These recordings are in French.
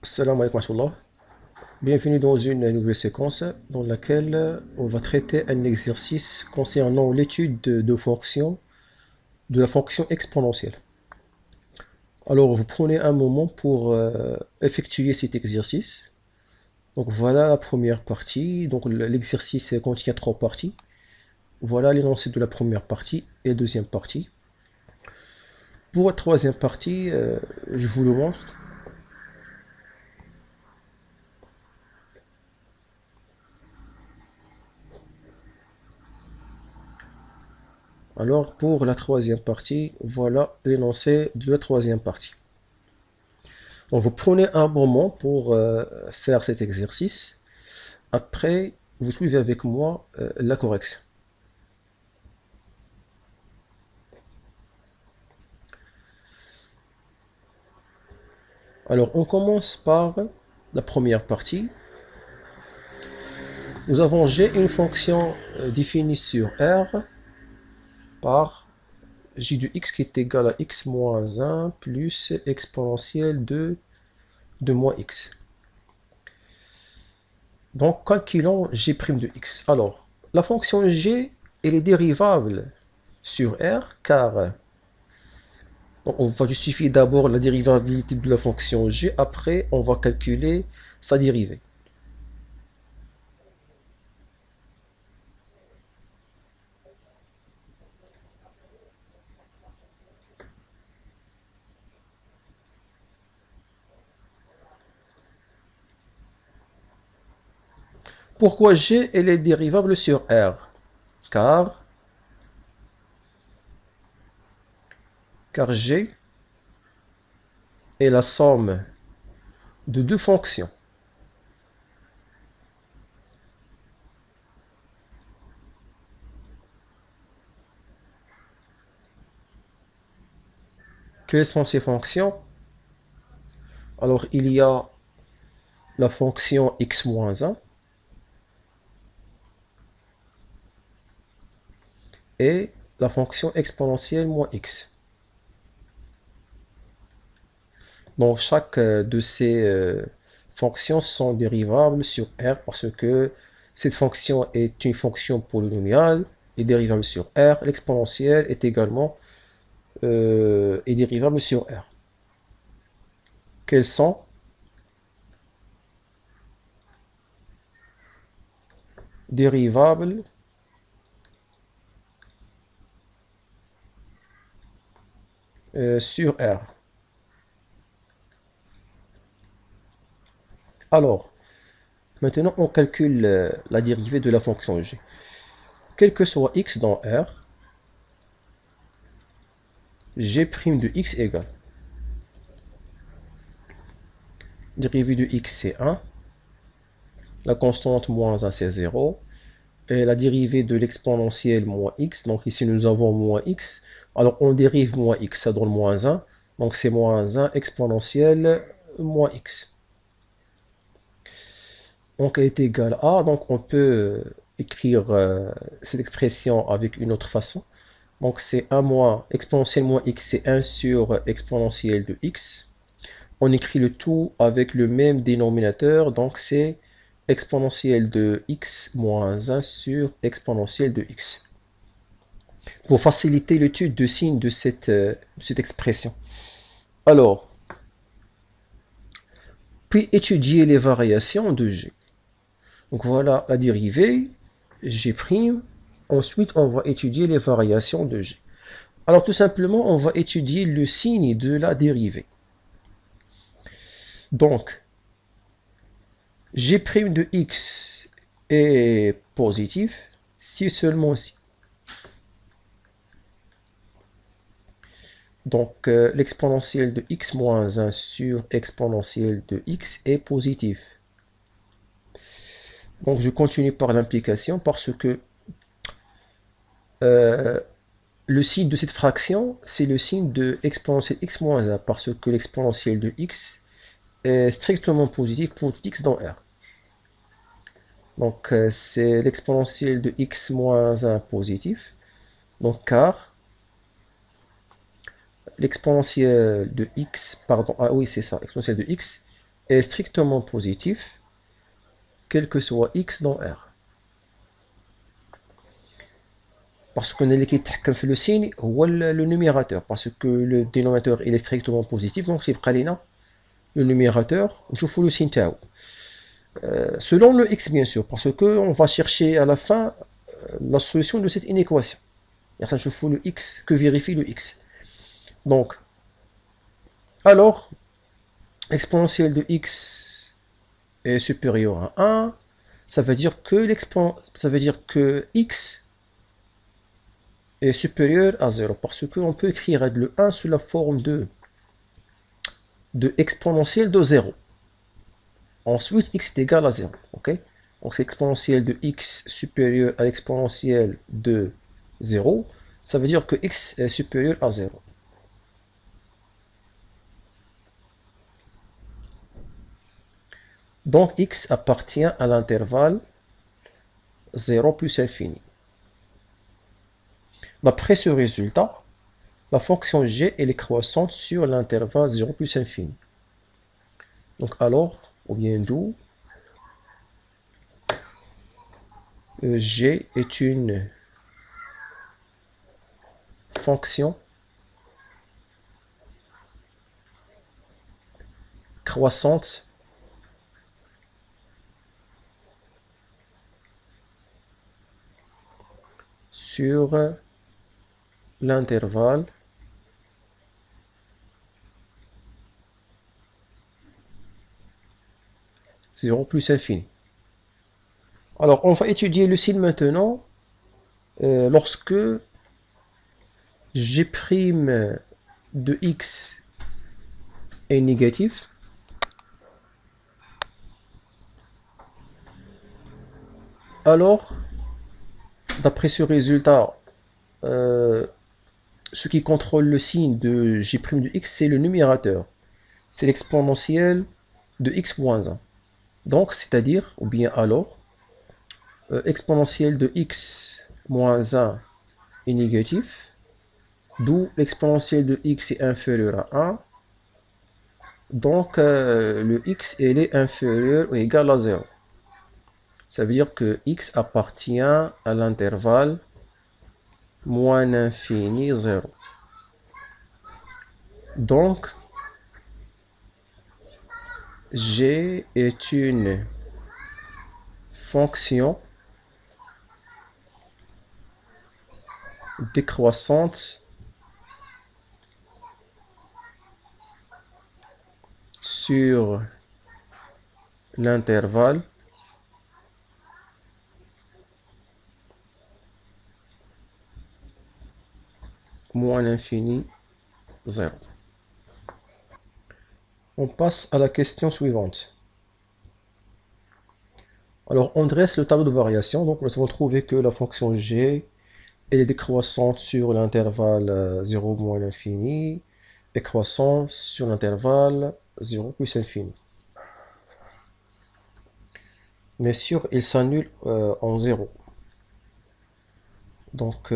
Salam alaikum wa rahmatullah. Bienvenue dans une nouvelle séquence dans laquelle on va traiter un exercice concernant l'étude de la fonction exponentielle. Alors vous prenez un moment pour effectuer cet exercice. Donc voilà la première partie. Donc l'exercice contient trois parties. Voilà l'énoncé de la première partie et la deuxième partie. Pour la troisième partie, je vous le montre. Alors pour la troisième partie, voilà l'énoncé de la troisième partie. Donc vous prenez un moment pour faire cet exercice. Après, vous suivez avec moi la correction. Alors on commence par la première partie. Nous avons G une fonction définie sur R par J de x qui est égal à x moins 1 plus exponentielle de moins x. Donc calculons G' de x. Alors, la fonction G, elle est dérivable sur R car donc, on va justifier d'abord la dérivabilité de la fonction g, après on va calculer sa dérivée. Pourquoi g elle est dérivable sur R? Car, car g est la somme de deux fonctions. Quelles sont ces fonctions? Alors il y a la fonction x moins 1 et la fonction exponentielle moins x. Donc chaque de ces fonctions sont dérivables sur R parce que cette fonction est une fonction polynomiale et dérivable sur R. L'exponentielle est également dérivable sur R. Quelles sont dérivables sur R? Alors, maintenant on calcule la dérivée de la fonction g. Quel que soit x dans R, g' de x égale dérivée de x c'est 1, la constante moins 1 c'est 0, et la dérivée de l'exponentielle moins x, donc ici nous avons moins x, alors on dérive moins x, ça donne moins 1, donc c'est moins 1 exponentielle moins x. Donc elle est égale à, donc on peut écrire cette expression avec une autre façon. Donc c'est 1 moins exponentielle moins x, c'est 1 sur exponentielle de x. On écrit le tout avec le même dénominateur, donc c'est exponentielle de x moins 1 sur exponentielle de x. Pour faciliter l'étude de signes de cette expression. Alors, puis étudier les variations de g. Donc voilà la dérivée, g'. Ensuite, on va étudier les variations de g. Alors tout simplement, on va étudier le signe de la dérivée. Donc, g' de x est positif si seulement si. Donc, l'exponentielle de x moins 1 sur exponentielle de x est positif. Donc, je continue par l'implication parce que le signe de cette fraction, c'est le signe de exponentielle x moins 1 parce que l'exponentielle de x est strictement positif pour tout x dans R. Donc, c'est l'exponentielle de x moins 1 positif. Donc, car l'exponentielle de x, pardon, ah oui, c'est ça, exponentielle de x est strictement positif, quel que soit x dans R. Parce que le signe ou le numérateur, parce que le dénominateur il est strictement positif, donc c'est le numérateur, je fous le signe tau. Selon le x bien sûr, parce que on va chercher à la fin la solution de cette inéquation. Je fous le x que vérifie le x. Donc, alors, exponentielle de x est supérieur à 1, ça veut dire que x est supérieur à 0, parce qu'on peut écrire le 1 sous la forme de exponentielle de 0. Ensuite, x est égal à 0. Ok, donc c'est exponentielle de x supérieur à l'exponentielle de 0. Ça veut dire que x est supérieur à 0. Donc x appartient à l'intervalle 0 plus infini. D'après ce résultat, la fonction g elle est croissante sur l'intervalle 0 plus infini. Donc alors, ou bien d'où g est une fonction croissante sur l'intervalle 0 plus infini. Alors, on va étudier le signe maintenant lorsque g' de x est négatif. Alors, d'après ce résultat, ce qui contrôle le signe de g' de x, c'est le numérateur. C'est l'exponentielle de x moins 1. Donc, c'est-à-dire, ou bien alors, exponentielle de x moins 1 est négatif, d'où l'exponentielle de x est inférieure à 1. Donc, le x elle est inférieur ou égal à 0. Ça veut dire que x appartient à l'intervalle moins infini 0. Donc, g est une fonction décroissante sur l'intervalle moins l'infini 0. On passe à la question suivante. Alors, on dresse le tableau de variation. Donc, nous avons trouvé que la fonction g elle est décroissante sur l'intervalle 0 moins l'infini et croissante sur l'intervalle 0 plus infini. Bien sûr, il s'annule en 0. Donc,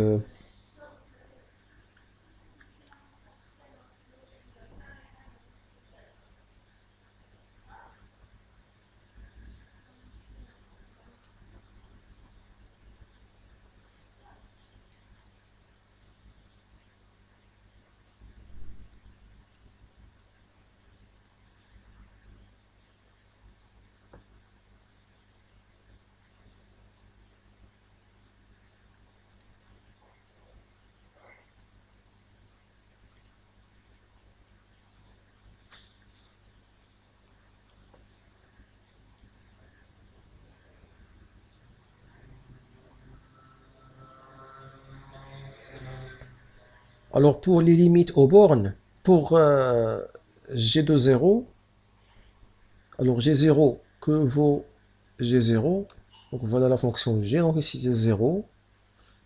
alors pour les limites aux bornes, pour g de 0, alors g0, que vaut g0? Donc voilà la fonction g, donc ici c'est 0.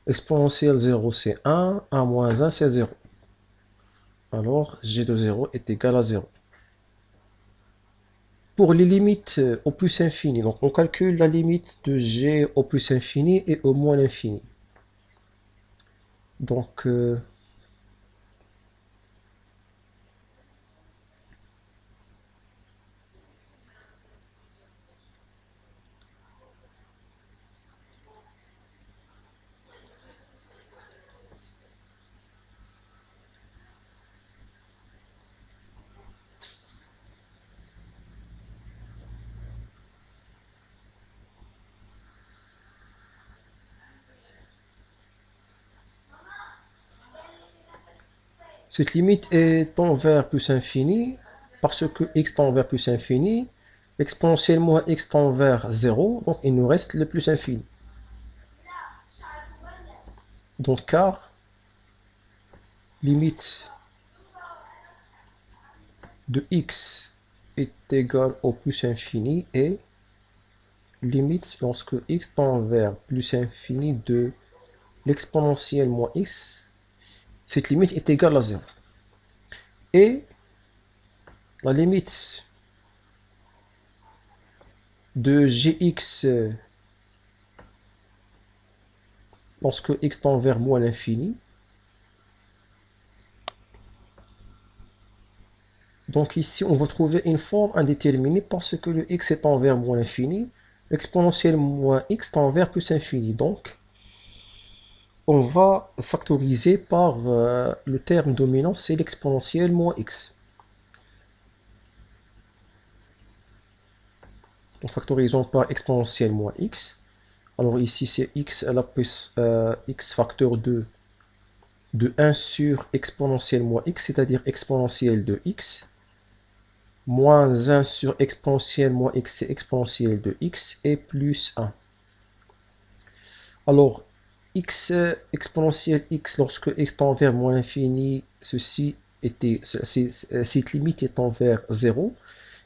Exponentielle 0 c'est 1, 1 moins 1 c'est 0. Alors g de 0 est égal à 0. Pour les limites au plus infini, donc on calcule la limite de g au plus infini et au moins l'infini. Donc, Cette limite est tend vers plus infini parce que x tend vers plus infini, exponentielle moins x tend vers 0, donc il nous reste le plus infini. Donc car limite de x est égale au plus infini et limite lorsque x tend vers plus infini de l'exponentielle moins x, cette limite est égale à 0. Et la limite de gx lorsque x tend vers moins l'infini. Donc ici, on va trouver une forme indéterminée parce que le x est envers moins l'infini, l'exponentielle moins x tend vers plus infini. Donc, on va factoriser par le terme dominant, c'est l'exponentielle moins x. Donc, factorisons par exponentielle moins x. Alors ici, c'est x à la plus x facteur 2 de 1 sur exponentielle moins x, c'est-à-dire exponentielle de x. Moins 1 sur exponentielle moins x, c'est exponentielle de x, et plus 1. Alors, x exponentielle x, lorsque x tend vers moins l'infini, cette limite est envers 0.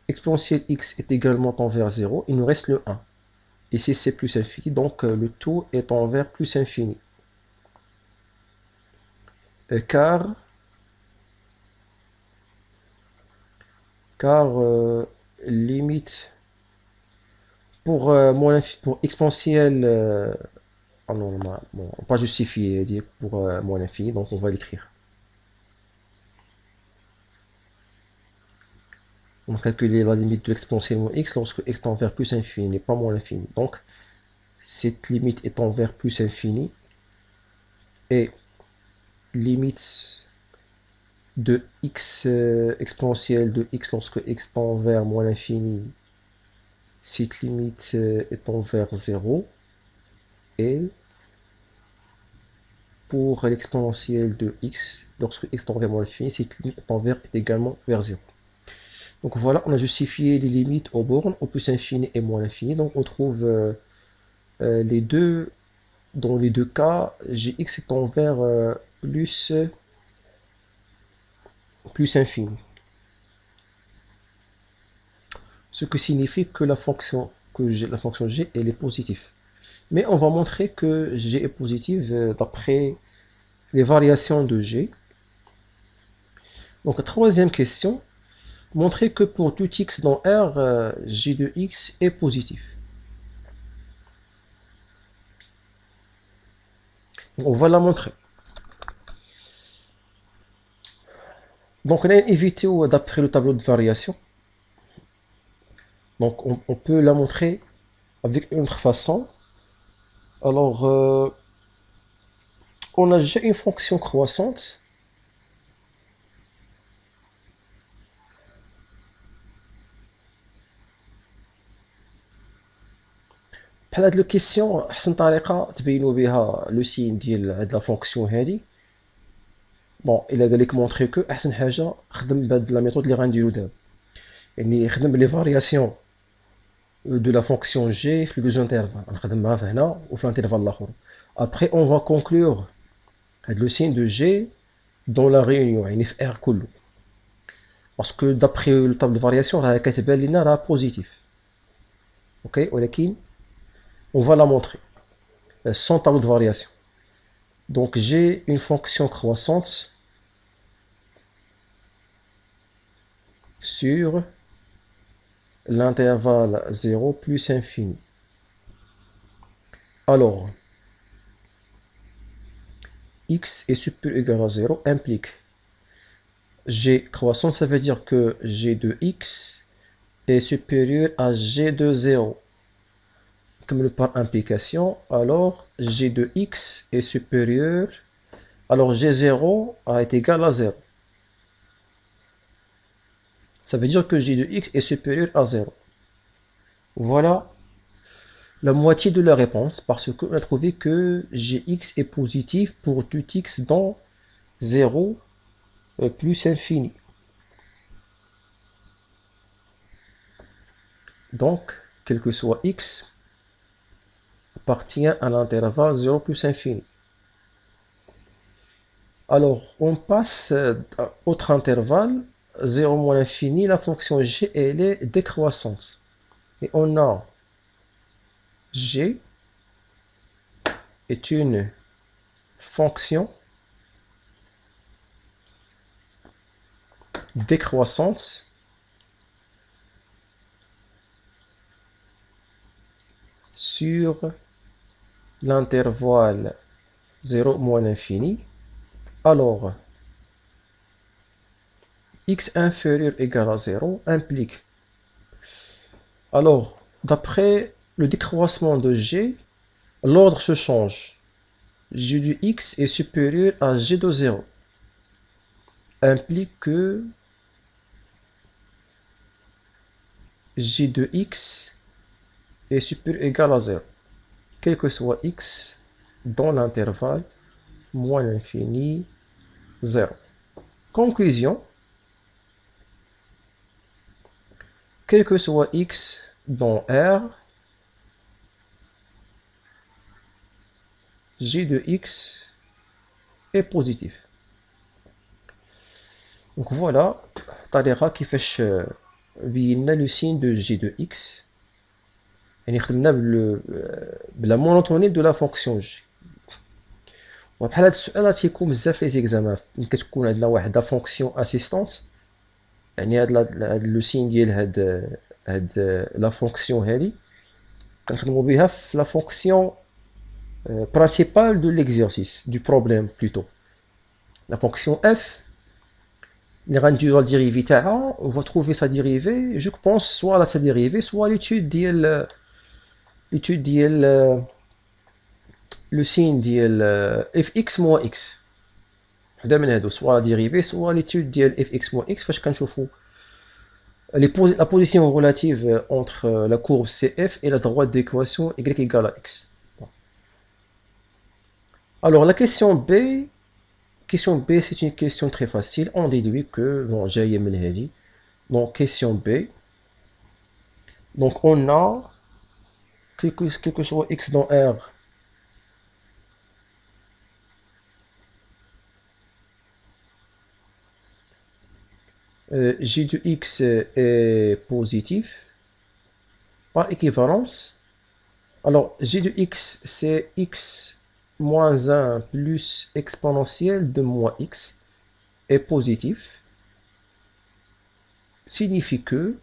Exponentielle x est également envers 0. Il nous reste le 1. Ici, c'est plus infini, donc le tout est envers plus infini. Car limite pour exponentielle, non, bon, pas justifié dire pour moins l'infini, donc on va l'écrire. On va calculer la limite de l'exponentielle moins x lorsque x tend vers plus infini n'est pas moins l'infini. Donc cette limite est envers plus infini et limite de x exponentielle de x lorsque x tend vers moins l'infini, cette limite est envers 0 et pour l'exponentielle de x lorsque x tend vers moins l'infini, cette limite est également vers 0. Donc voilà, on a justifié les limites aux bornes, au plus infini et moins l'infini. Donc on trouve les deux, dans les deux cas, gx est envers plus infini. Ce qui signifie que la fonction g elle est positive. Mais on va montrer que g est positive d'après les variations de g. Donc troisième question, montrer que pour tout x dans R, g de x est positif. On va la montrer. Donc on a évité d'après le tableau de variation. Donc on peut la montrer avec une autre façon. Alors on a déjà une fonction croissante. بحال هاد لو كيسيون احسن طريقه تبينوا بها لو سين ديال هاد لا فونكسيون هادي. بون الا قال لك مونطري كو احسن حاجه خدم بهاد لا ميثود اللي غنديرو دابا، يعني خدم بلي فارياسيون دو لا فونكسيون جي في لو دوز انترفال، نخدمها في هنا وفي الانترفال الاخر. ابري اون فا كونكلور هاد لو سين دو جي دون لا ريونيون، يعني في ار كله، باسكو دابخي لو طاب دو فارياسيون راه كتبان لينا راه بوزيتيف. اوكي، ولكن on va la montrer sans tableau de variation. Donc j'ai une fonction croissante sur l'intervalle 0 plus infini. Alors, x est supérieur ou égal à 0 implique g croissant, ça veut dire que g de x est supérieur à g de 0. Comme par implication, alors g de x est supérieur, alors g0 est égal à 0. Ça veut dire que g de x est supérieur à 0. Voilà la moitié de la réponse, parce qu'on a trouvé que gx est positif pour tout x dans 0 plus infini. Donc, quel que soit x, appartient à l'intervalle 0 plus infini. Alors, on passe à autre intervalle, 0 moins l'infini, la fonction g, elle est décroissante. Et on a g est une fonction décroissante sur l'intervalle 0 moins l'infini. Alors, x inférieur égal à 0 implique. Alors, d'après le décroissement de g, l'ordre se change. G de x est supérieur à g de 0. Implique que g de x est supérieur ou égal à 0. Quel que soit x dans l'intervalle moins l'infini 0. Conclusion, quel que soit x dans R, g de x est positif. Donc voilà, طريقة كيفاش بينا le signe de g de x. يعني خدمنا بلا مونوتوني دو لا فونكسيون جي. وبحال هاد السؤال راه تيكون بزاف لي زيكزامان ملي كتكون عندنا واحد لا فونكسيون اسيستونت، يعني هاد لو سين ديال هاد لا فونكسيون هادي كنخدمو بها في لا فونكسيون principale de l'exercice, du problème plutôt. La fonction f, on va trouver sa dérivée, je pense, soit à sa dérivée, soit à l'étude de le signe de fx moins x. Soit la dérivée, soit l'étude de fx moins x, parce que la position relative entre la courbe cf et la droite d'équation y égale à x. Alors la question B, c'est une question très facile. On déduit que, bon, j'ai dit. Donc question B. Donc on a, quel que soit x dans R, g de x est positif, par équivalence. Alors g de x, c'est x moins 1 plus exponentielle de moins x est positif, signifie que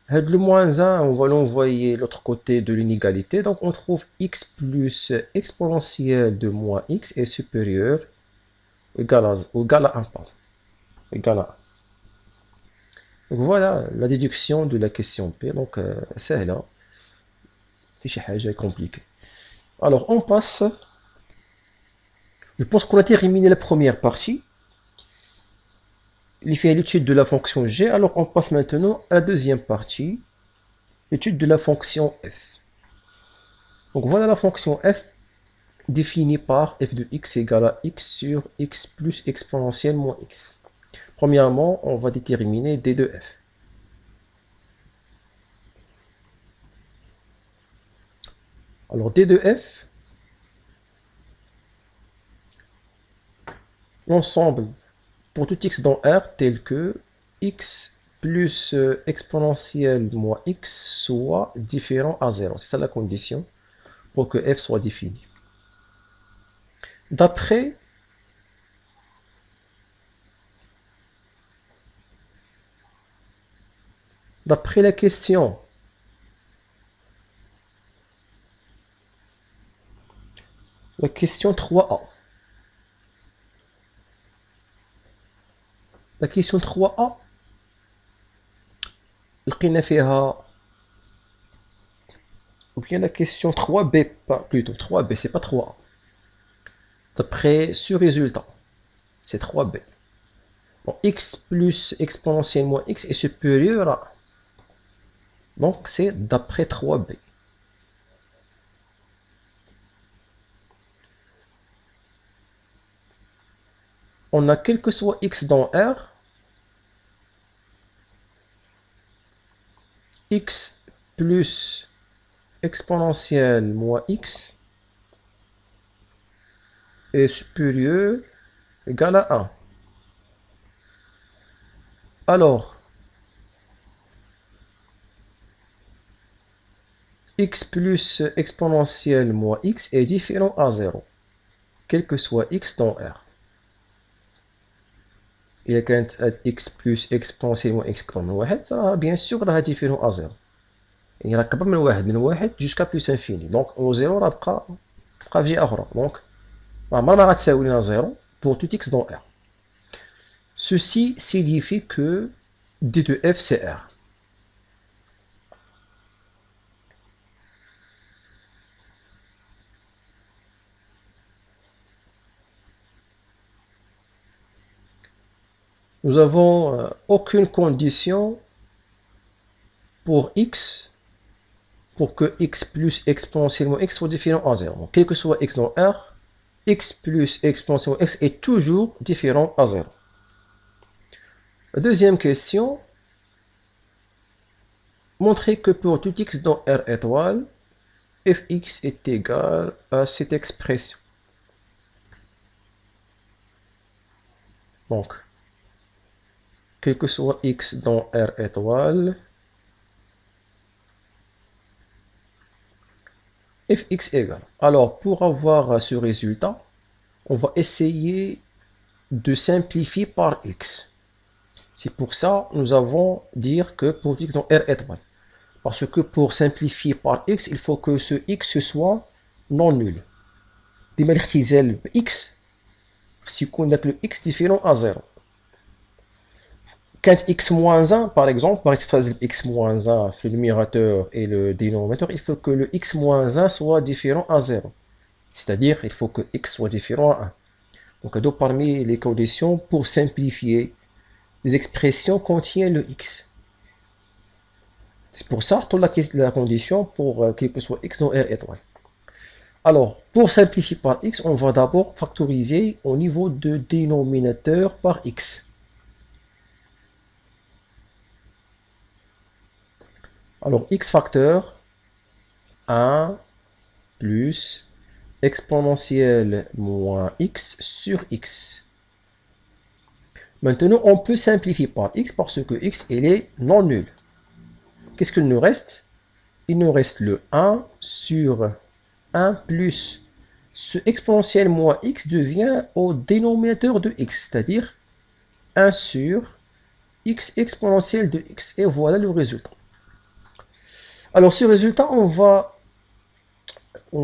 le moins 1, on va l'envoyer l'autre côté de l'inégalité, donc on trouve x plus exponentielle de moins x est supérieur ou égal à 1. Égal à 1. Donc voilà la déduction de la question P, donc c'est là, c'est compliqué. Alors on passe, je pense qu'on a terminé la première partie. Il fait l'étude de la fonction g, alors on passe maintenant à la deuxième partie, l'étude de la fonction f. Donc voilà la fonction f définie par f de x égale à x sur x plus exponentielle moins x. Premièrement, on va déterminer d de f. Alors d de f, l'ensemble pour tout x dans R tel que x plus exponentielle moins x soit différent à 0. C'est ça la condition pour que f soit défini. D'après la question la question 3a. La question 3a, لقينا فيها, ou bien la question 3b, plutôt 3b, c'est pas 3a. D'après ce résultat, c'est 3b. Bon, x plus exponentielle moins x est supérieur à 1. Donc c'est d'après 3b. on a quel que soit x dans R, x plus exponentielle moins x est supérieur égal à 1. Alors, x plus exponentielle moins x est différent à 0, quel que soit x dans R. إذا كانت x plus exponentielle moins x أكبر من واحد bien sûr راها différent à 0. يعني راه كبر من واحد jusqu'à plus infini. Donc au 0 راه بقى في جهة أخرى. Donc عمرها ما غتساوي لنا 0 pour tout x dans R. Ceci signifie que d de f c'est R. Nous avons aucune condition pour x pour que x plus exponentiellement x soit différent à 0. Donc, quel que soit x dans R, x plus exponentiellement x est toujours différent à 0. La deuxième question, montrer que pour tout x dans R étoile, fx est égal à cette expression. Donc, quel que soit x dans R étoile, fx égale. Alors, pour avoir ce résultat, on va essayer de simplifier par x. C'est pour ça que nous avons dire que pour x dans R étoile. Parce que pour simplifier par x, il faut que ce x soit non nul. ديما الاختزال x خص يكون داك لو x différent à 0. Quand x moins 1, par exemple, par exemple, x moins 1, le numérateur et le dénominateur, il faut que le x moins 1 soit différent à 0. C'est-à-dire, il faut que x soit différent à 1. Donc, parmi les conditions, pour simplifier, les expressions contiennent le x. C'est pour ça toute la condition pour quel que soit x dans R étoile. Alors, pour simplifier par x, on va d'abord factoriser au niveau de dénominateur par x. Alors, x facteur 1 plus exponentielle moins x sur x. Maintenant, on peut simplifier par x parce que x, il est non nul. Qu'est-ce qu'il nous reste? Il nous reste le 1 sur 1 plus ce exponentielle moins x devient au dénominateur de x, c'est-à-dire 1 sur x exponentielle de x. Et voilà le résultat. Alors, ce résultat, on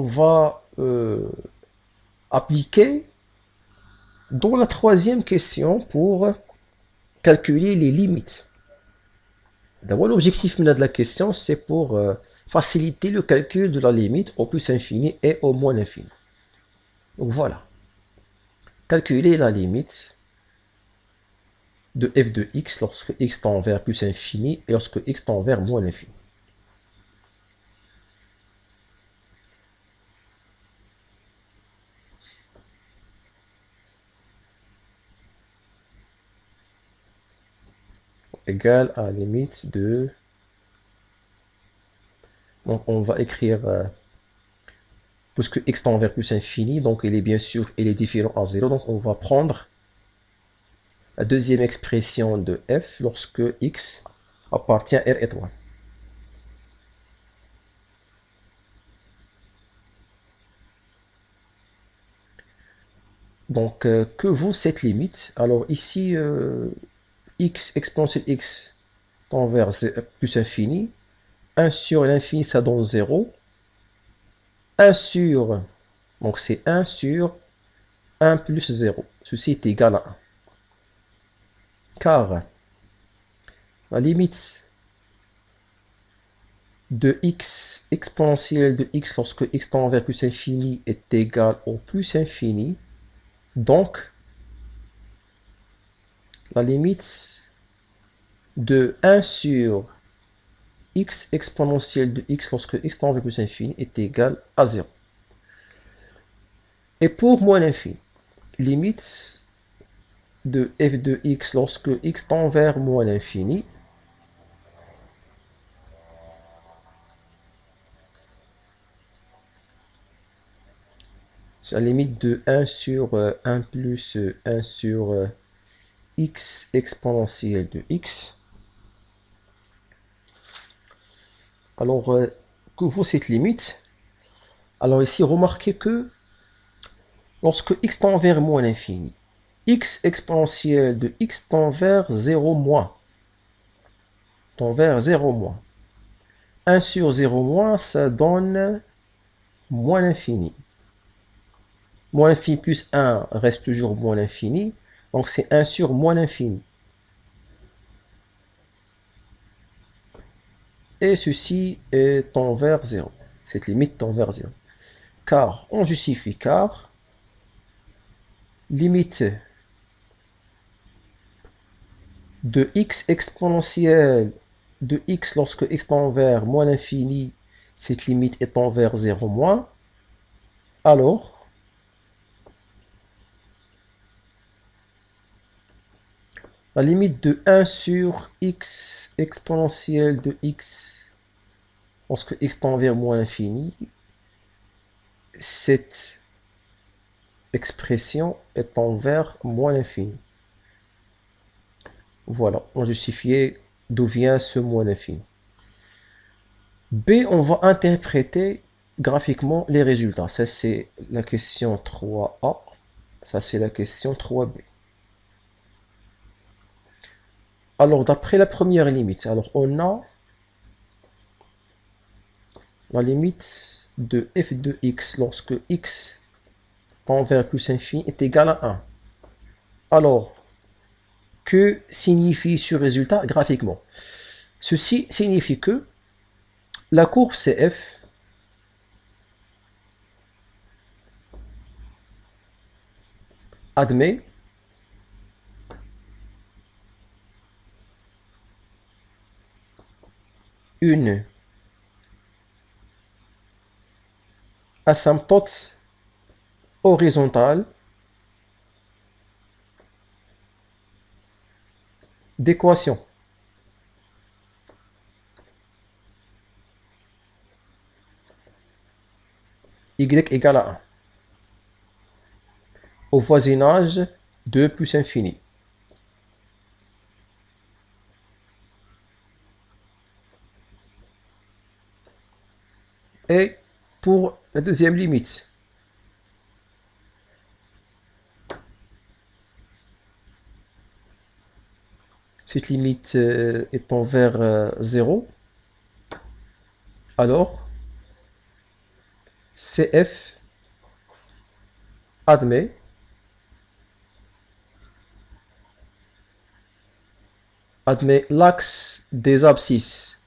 va appliquer dans la troisième question pour calculer les limites. D'abord, l'objectif de la question, c'est pour faciliter le calcul de la limite au plus infini et au moins infini. Donc voilà. Calculer la limite de f de x lorsque x tend vers plus infini et lorsque x tend vers moins l'infini. Égale à la limite de... Donc on va écrire, puisque x tend vers plus infini, donc il est bien sûr, il est différent à 0, donc on va prendre la deuxième expression de f lorsque x appartient à R étoile. Donc, que vaut cette limite? Alors ici, x exponentielle x tend vers plus infini. 1 sur l'infini, ça donne 0. 1 sur, donc c'est 1 sur 1 plus 0. Ceci est égal à 1. Car la limite de x exponentielle de x lorsque x tend vers plus infini est égal au plus infini. Donc, la limite de 1 sur x exponentielle de x lorsque x tend vers plus infini est égal à 0. Et pour moins l'infini, limite de f de x lorsque x tend vers moins l'infini. C'est la limite de 1 sur 1 plus 1 sur x exponentielle de x. Alors, que vaut cette limite? Alors ici, remarquez que lorsque x tend vers moins l'infini, x exponentielle de x tend vers 0 moins. Tend vers 0 moins. 1 sur 0 moins, ça donne moins l'infini. Moins l'infini plus 1 reste toujours moins l'infini. Donc c'est 1 sur moins l'infini. Et ceci tend vers 0. Cette limite tend vers 0. Car, on justifie car, limite de x exponentielle de x lorsque x tend vers moins l'infini, cette limite étant vers 0 moins, alors la limite de 1 sur x exponentielle de x lorsque x tend vers moins l'infini, cette expression étant vers moins l'infini. Voilà, on justifiait d'où vient ce moins l'infini. B, on va interpréter graphiquement les résultats. Ça, c'est la question 3A. Ça, c'est la question 3B. Alors, d'après la première limite, alors on a la limite de f de x lorsque x tend vers plus infini est égal à 1. Alors, que signifie ce résultat graphiquement? Ceci signifie que la courbe CF admet une asymptote horizontale d'équation. Y égale à 1. Au voisinage de plus infini. Et pour la deuxième limite, cette limite étant vers 0, alors CF admet l'axe des abscisses.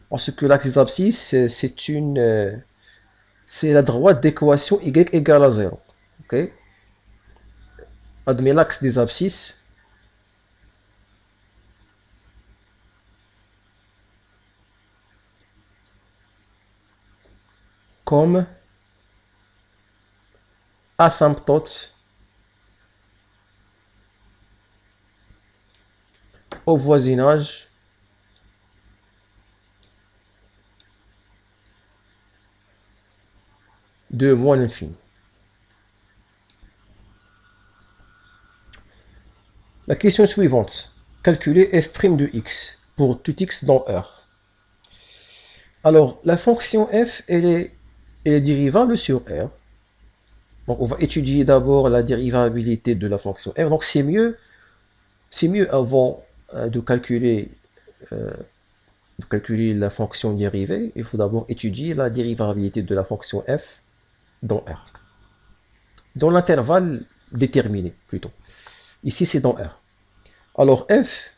Parce que l'axe des abscisses, c'est la droite d'équation y égale à 0. Okay? Admet l'axe des abscisses comme asymptote au voisinage de moins l'infini. La question suivante. Calculer f' de x pour tout x dans R. Alors, la fonction f, elle est dérivable sur R. Donc, on va étudier d'abord la dérivabilité de la fonction f. Donc, c'est mieux avant de calculer la fonction dérivée. Il faut d'abord étudier la dérivabilité de la fonction f dans R. Dans l'intervalle déterminé, plutôt. Ici, c'est dans R. Alors, f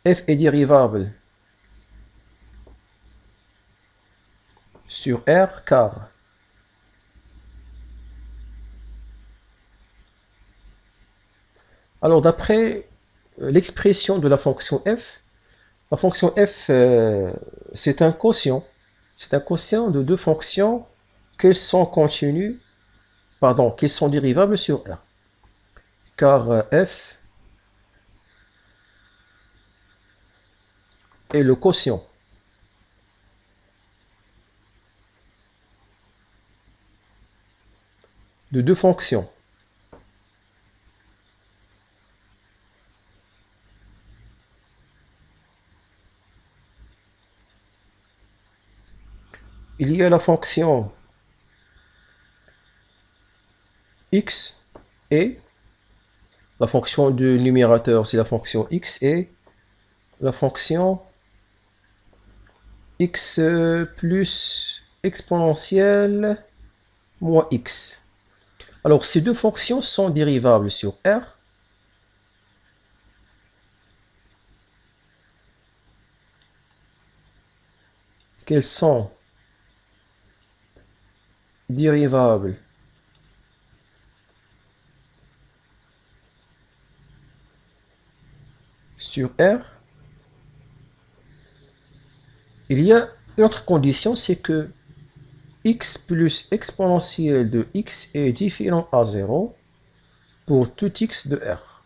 est dérivable sur R car alors d'après l'expression de la fonction f c'est un quotient. C'est un quotient de deux fonctions qu'ils sont continus, pardon, qu'ils sont dérivables sur R. Car f est le quotient de deux fonctions il y a la fonction x et la fonction du numérateur, c'est la fonction x et la fonction x plus exponentielle moins x. Alors, ces deux fonctions sont dérivables sur R. Qu'elles sont dérivables sur R. Il y a une autre condition, c'est que x plus exponentielle de x est différent à 0 pour tout x de R.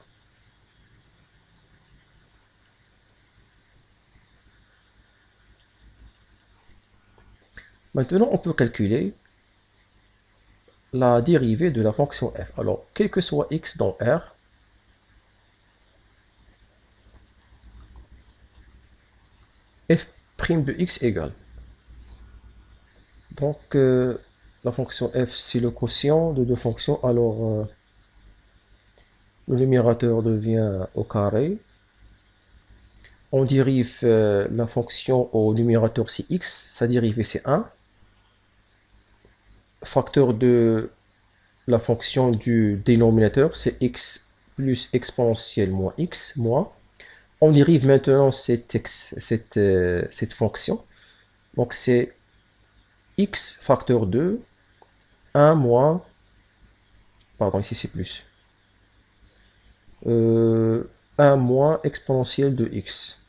Maintenant, on peut calculer la dérivée de la fonction f. Alors, quel que soit x dans R, f' de x égale. Donc, la fonction f, c'est le quotient de deux fonctions. Alors, le numérateur devient au carré. On dérive la fonction au numérateur, c'est x. Sa dérivée, c'est 1. Facteur de la fonction du dénominateur, c'est x plus exponentielle moins x, moins. On dérive maintenant cette fonction. Donc, c'est x facteur 2, 1 moins, pardon, ici c'est plus, 1 moins exponentielle de x.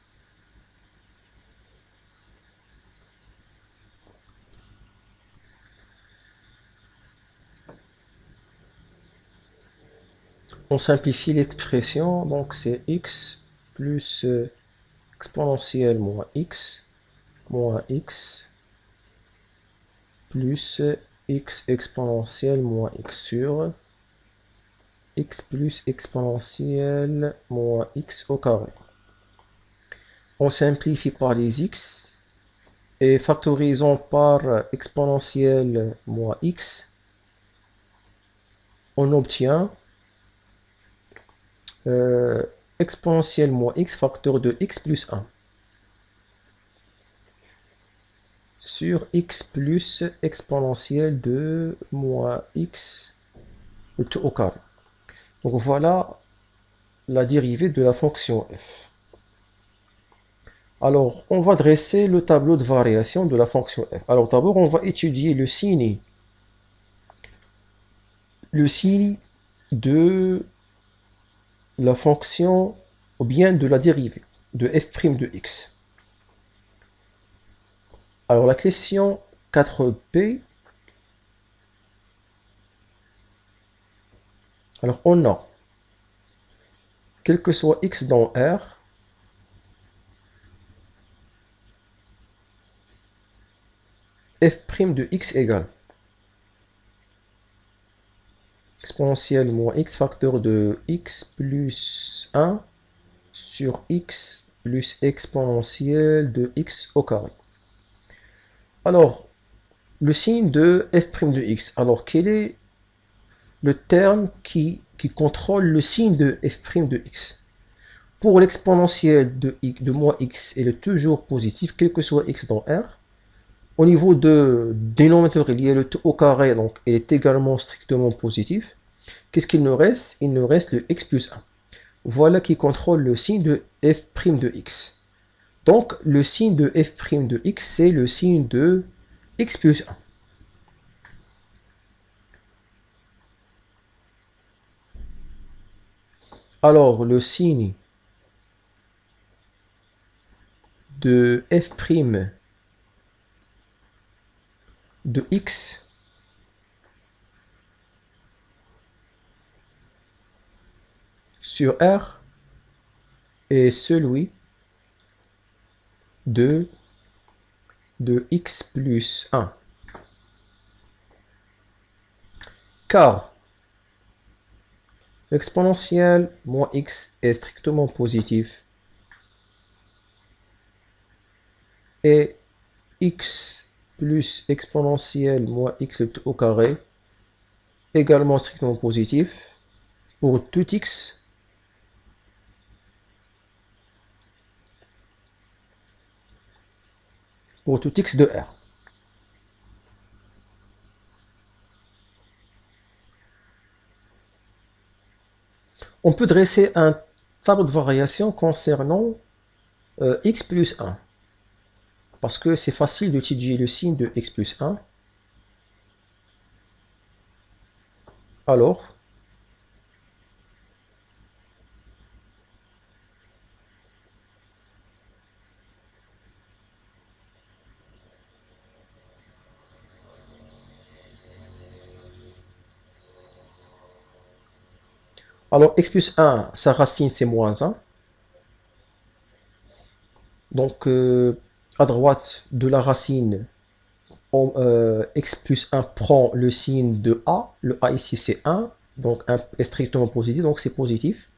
On simplifie l'expression, donc c'est x plus exponentielle moins x plus x exponentielle moins x sur x plus exponentielle moins x au carré. On simplifie par les x et factorisons par exponentielle moins x, on obtient exponentielle moins x facteur de x plus 1 sur x plus exponentielle de moins x le tout au carré. Donc voilà la dérivée de la fonction f. Alors, on va dresser le tableau de variation de la fonction f. Alors d'abord, on va étudier le signe de la fonction ou bien de la dérivée de f' de x. Alors la question 4b, alors on a, quel que soit x dans R, f' de x égale exponentielle moins x facteur de x plus 1 sur x plus exponentielle de x au carré. Alors, le signe de f' de x. Alors, quel est le terme qui contrôle le signe de f' de x? Pour l'exponentielle de moins x, elle est toujours positive, quel que soit x dans R. Au niveau de dénominateur, il y a le t au carré, donc il est également strictement positif. Qu'est-ce qu'il nous reste? Il nous reste le x plus 1. Voilà qui contrôle le signe de f' de x. Donc, le signe de f' de x, c'est le signe de x plus 1. Alors, le signe de f' de x sur R est celui de x plus 1. Car l'exponentielle moins x est strictement positif et x plus exponentielle moins x au carré également strictement positif pour tout x de R. On peut dresser un tableau de variation concernant x plus 1. Parce que c'est facile d'étudier le signe de x plus 1. Alors, x plus 1, sa racine c'est moins 1. Donc, à droite de la racine, x plus 1 prend le signe de a. Le a ici c'est 1, donc 1 est strictement positif, donc c'est positif.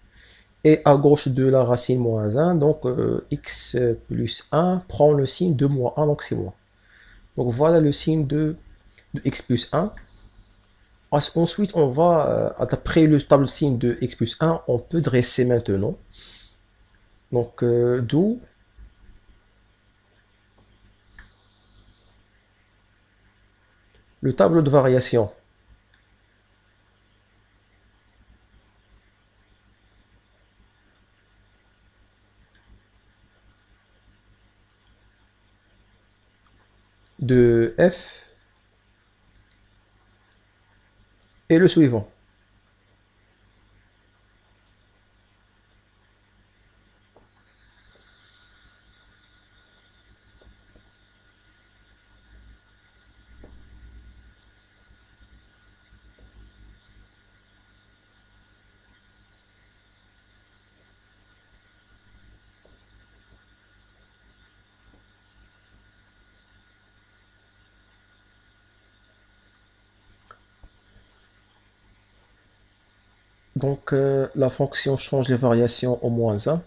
Et à gauche de la racine moins 1, donc x plus 1 prend le signe de moins 1, donc c'est moins. Donc voilà le signe de x plus 1. Ensuite, on va, d'après le tableau de signe de x plus 1, on peut dresser maintenant. Donc, d'où le tableau de variation de f est le suivant. Donc, la fonction change les variations au moins 1.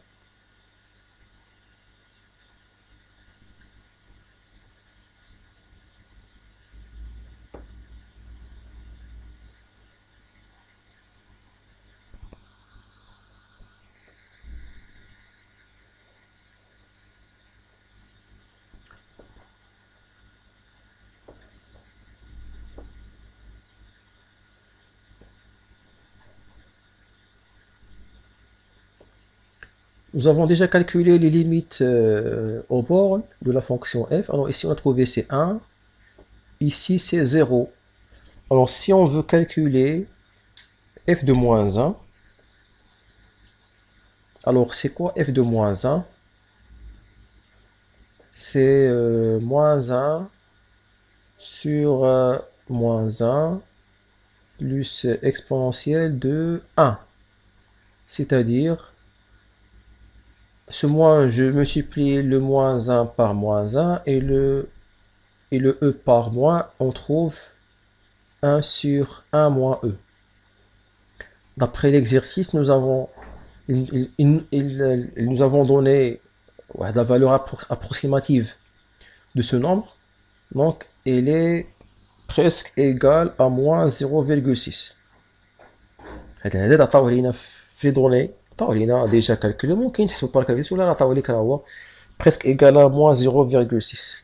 Nous avons déjà calculé les limites au bord de la fonction f. Alors ici on a trouvé c'est 1, ici c'est 0. Alors si on veut calculer f de moins 1, alors c'est quoi f de moins 1? C'est moins 1 sur moins 1 plus exponentielle de 1. C'est-à-dire, ce moins, je multiplie le moins 1 par moins 1 et le e par moins, on trouve 1 sur 1 moins e. D'après l'exercice, nous avons donné la valeur approximative de ce nombre. Donc, elle est presque égale à moins 0,6. هذا عطاو لينا في لي دوني، عطاو لينا ديجا كالكولو، ممكن تحسبو بار كالكوليس ولا عطاو لك راه هو presque égal à moins 0,6.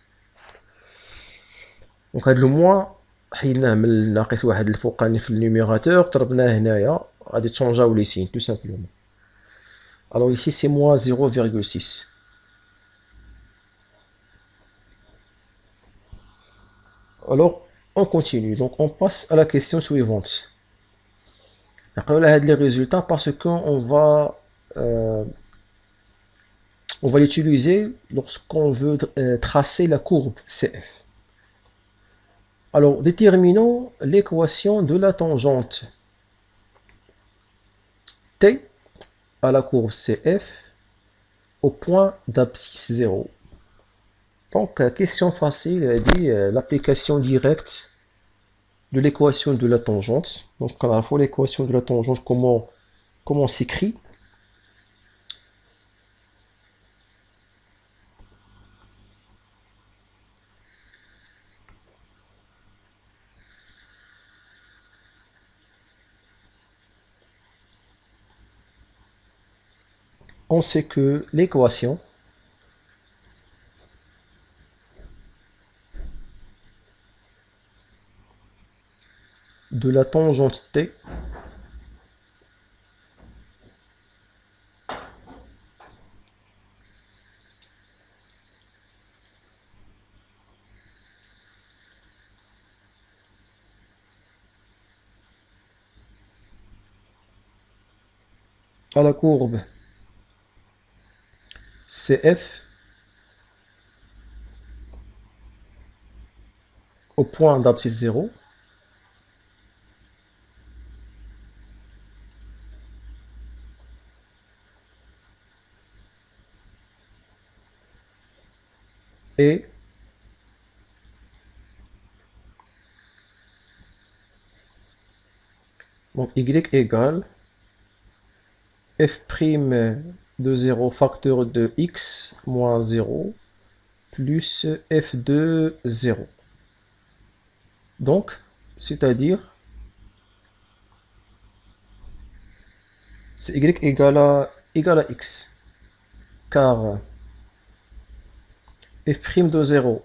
دونك هاد لو موان حيدناه من الناقص واحد الفوقاني في النيميراتور، ضربناه هنايا غادي تشونجاو لي سين tout simplement. Alors ici c'est moins 0,6. Alors on continue, donc on passe à la question suivante. On a les résultats parce qu'on va l'utiliser lorsqu'on veut tracer la courbe CF. Alors déterminons l'équation de la tangente T à la courbe CF au point d'abscisse 0. Donc, question facile, elle dit l'application directe de l'équation de la tangente. Donc, à la fois l'équation de la tangente, comment s'écrit? On sait que l'équation de la tangente T à la courbe CF au point d'abscisse 0 et donc y égale f' de 0 facteur de x moins 0 plus f de 0. Donc, c'est-à-dire, c'est y égale à x, car f' de 0,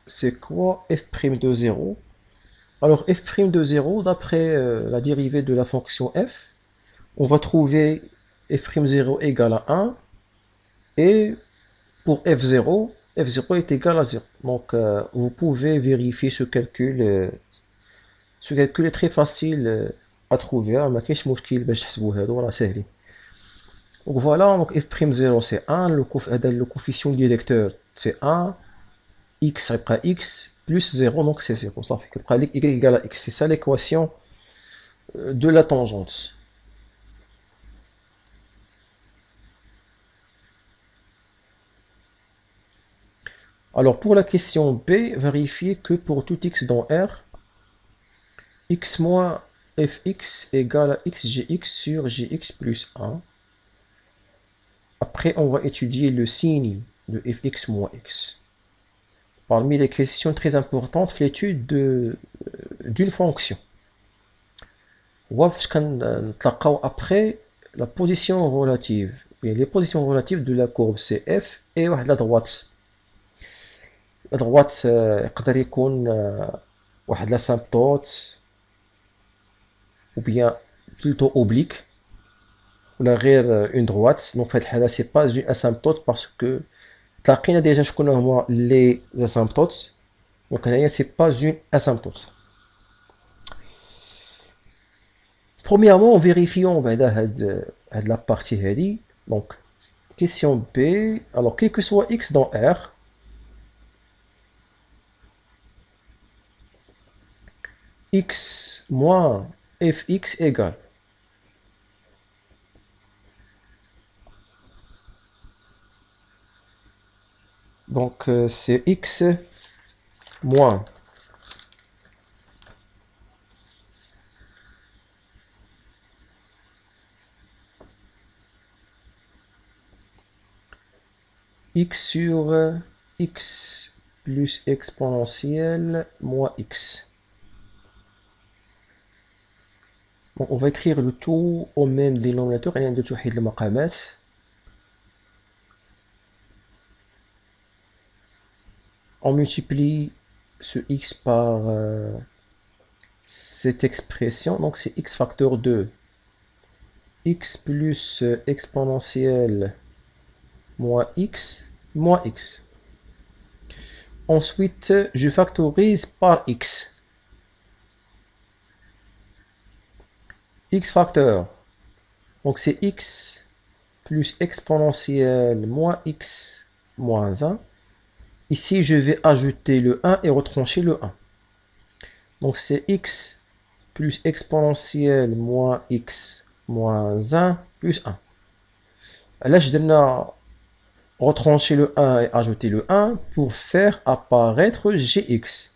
c'est quoi f' de 0? Alors, f' de 0, d'après la dérivée de la fonction f, on va trouver f'0 égale à 1, et pour f0 est égal à 0. Donc, vous pouvez vérifier ce calcul. Ce calcul est très facile à trouver. ما كاينش مشكل باش تحسبوا هادو راه ساهلين. Donc voilà, donc f'0 c'est 1, le coefficient directeur c'est 1, x يبقى x plus 0, donc c'est 0. Ça fait que y égale à x. C'est ça l'équation de la tangente. Alors pour la question B, vérifiez que pour tout x dans R, x moins fx égale à xgx sur gx plus 1. Après, on va étudier le signe de fx moins x. Parmi les questions très importantes, l'étude d'une fonction. On va après la position relative. Les positions relatives de la courbe CF et la droite. La droite, يقدر يكون واحد l'asymptote ou bien plutôt oblique ولا غير une droite. Donc في هذه الحالة c'est pas une asymptote parce que تلاقينا déjà شكون هما les asymptotes. Donc هنايا c'est pas une asymptote. Premièrement, vérifions la partie هذه. Donc question B. Alors quel que soit x dans R, x moins fx égale. Donc c'est x moins x sur x plus exponentielle moins x. Donc on va écrire le tout au même dénominateur. On multiplie ce x par cette expression. Donc c'est x facteur 2. X plus exponentielle moins x. Ensuite, je factorise par x. X facteur. Donc c'est x plus exponentielle moins x moins 1. Ici, je vais ajouter le 1 et retrancher le 1. Donc c'est x plus exponentielle moins x moins 1 plus 1. Là, je donne retrancher le 1 et ajouter le 1 pour faire apparaître gx.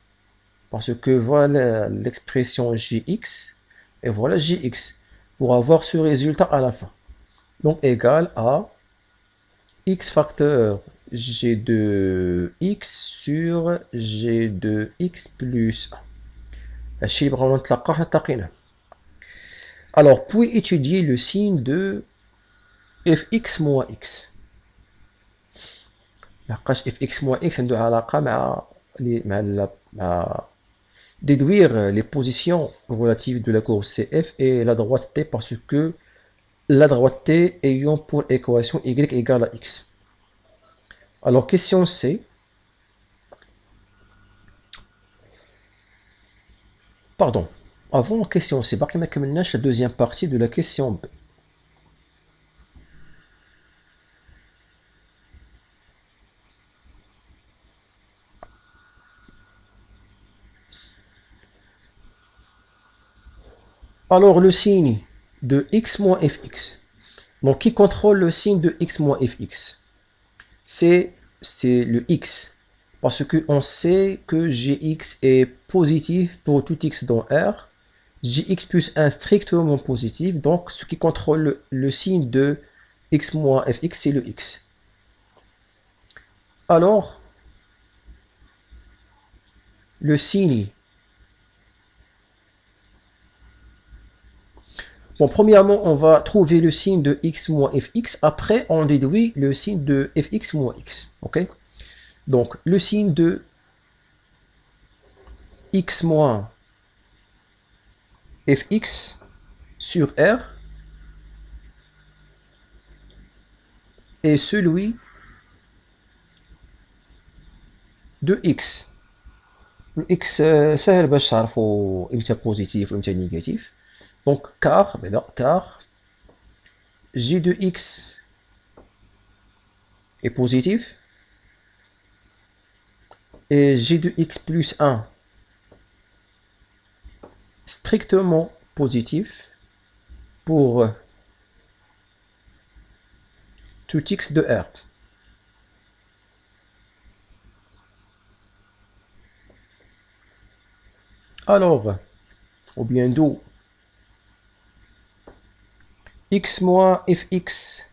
Parce que voilà l'expression gx et voilà gx. Pour avoir ce résultat à la fin. Donc égal à x facteur g de x sur g de x plus 1. Alors, puis étudier le signe de fx moins x. لحقاش fx moins x عنده علاقة مع déduire les positions relatives de la courbe CF et la droite T parce que la droite T ayant pour équation y égale à x. Alors, question C. Pardon. Avant question C, باقي ما كملناش la deuxième partie de la question B. Alors, le signe de x moins fx. Donc, qui contrôle le signe de x moins fx? C'est le x. Parce qu'on sait que gx est positif pour tout x dans R. Gx plus 1 strictement positif. Donc, ce qui contrôle le signe de x moins fx, c'est le x. Alors, le signe. Bon, premièrement, on va trouver le signe de x moins fx. Après, on déduit le signe de fx moins x. Ok? Donc, le signe de x moins fx sur R est celui de x. Le x, سهل باش تعرفوا امتى positif وامتى négatif. Donc, car g de x est positif et g de x plus 1 strictement positif pour tout x de R. Alors, ou bien d'où x moins fx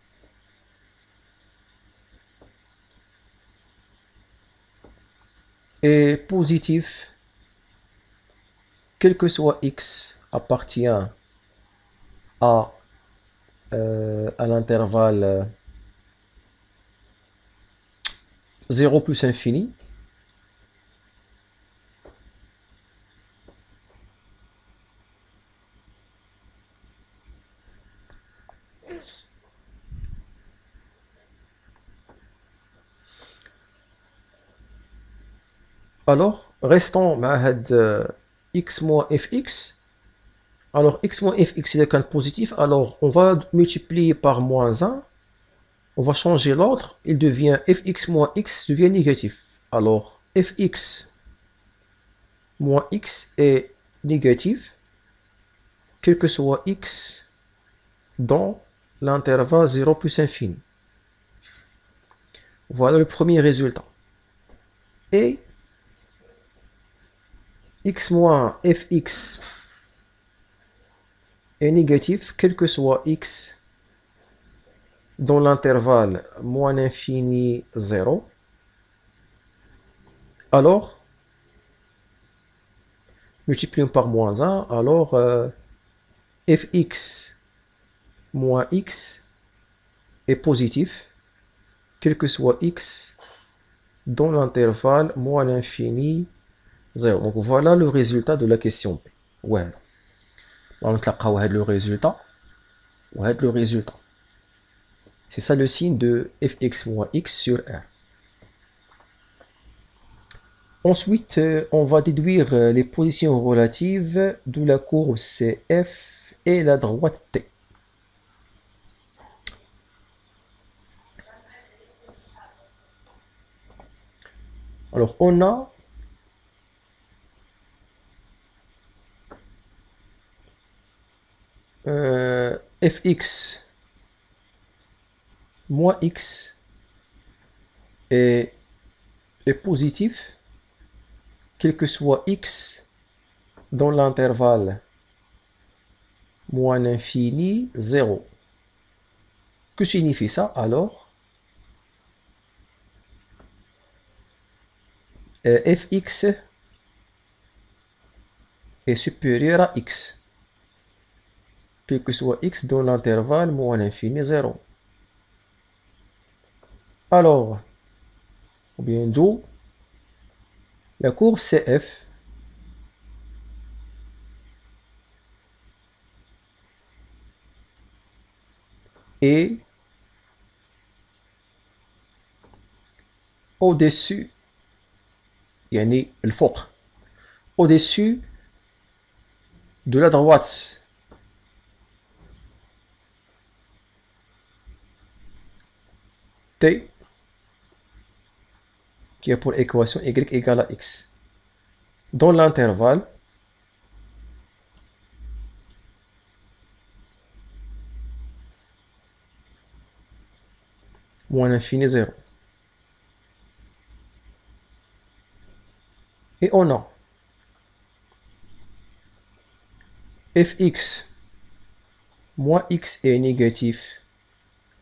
est positif, quel que soit x appartient à l'intervalle 0 plus infini. Alors, restons avec x moins fx. Alors, x moins fx est un positif. Alors, on va multiplier par moins 1. On va changer l'ordre. Il devient fx moins x devient négatif. Alors, fx moins x est négatif, quel que soit x dans l'intervalle 0 plus infini. Voilà le premier résultat. Et x moins fx est négatif, quel que soit x dans l'intervalle moins l'infini 0. Alors, multiplions par moins 1, alors fx moins x est positif, quel que soit x dans l'intervalle moins l'infini 0. Donc voilà le résultat de la question B. Ouais. Donc le résultat. Ouais, le résultat. C'est ça le signe de fx moins x sur R. Ensuite, on va déduire les positions relatives de la courbe CF et la droite T. Alors, on a fx moins x est positif, quel que soit x dans l'intervalle moins l'infini, 0. Que signifie ça alors? Fx est supérieur à x, quel que soit x dans l'intervalle moins l'infini, 0. Alors, ou bien d'où la courbe CF est au-dessus, يعني الفوق, au-dessus de la droite T, qui a pour équation y égale à x, dans l'intervalle moins l'infini, 0. Et on a fx moins x est négatif,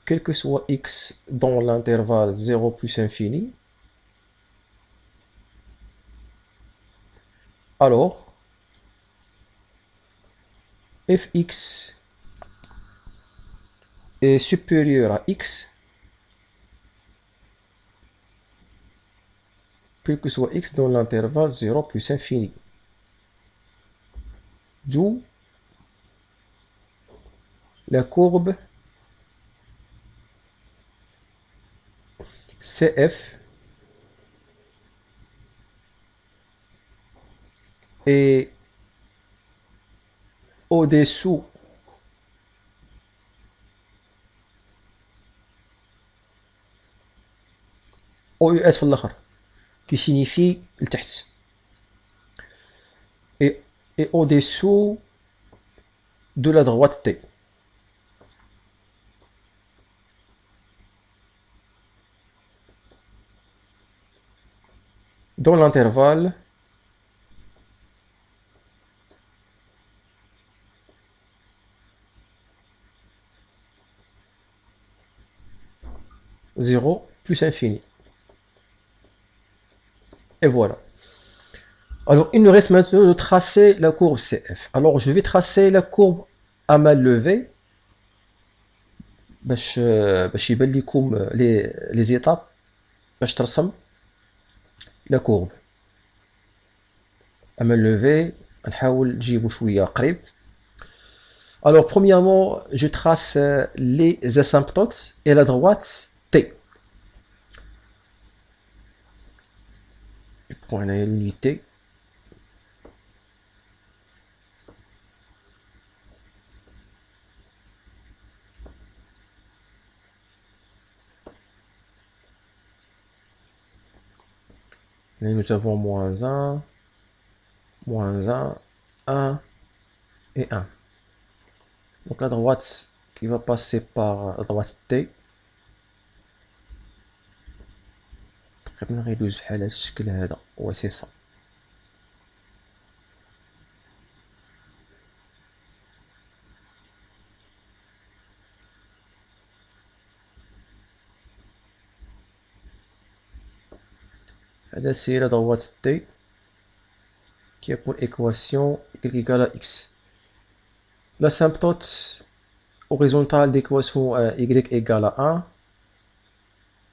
quel que soit x dans l'intervalle 0 plus infini. Alors, fx est supérieur à x, quel que soit x dans l'intervalle 0 plus infini. D'où la courbe CF est au-dessous OUS في الآخر, qui signifie لتحت, et au-dessous de la droite T. Dans l'intervalle zéro plus infini. Et voilà. Alors, il nous reste maintenant de tracer la courbe CF. Alors, je vais tracer la courbe à main levée. باش يبان لكم les étapes باش ترسم la courbe à main levée. نحاول نجيبو شوية قريب. Alors, premièrement, je trace les asymptotes et la droite T. Je prends l'unité. Et nous avons moins 1, 1 et 1. Donc la droite qui va passer par la droite T. تقريبا غيدوز بحال هاد الشكل هذا, وسي صا. هذا c'est la droite T qui a pour équation y égale à x. L'asymptote horizontale d'équation y égale à 1.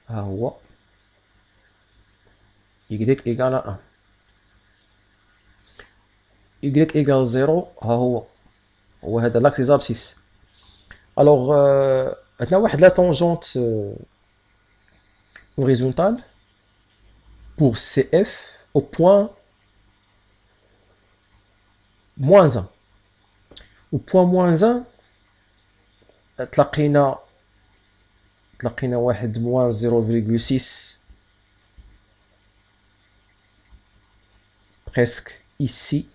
ها هو y égale à 1. y égale 0. ها هو هذا l'axe des abscisses. Alors عندنا واحد la tangente horizontale pour CF au point moins 1. Au point moins 1 تلقينا واحد moins 0,6 presque ici.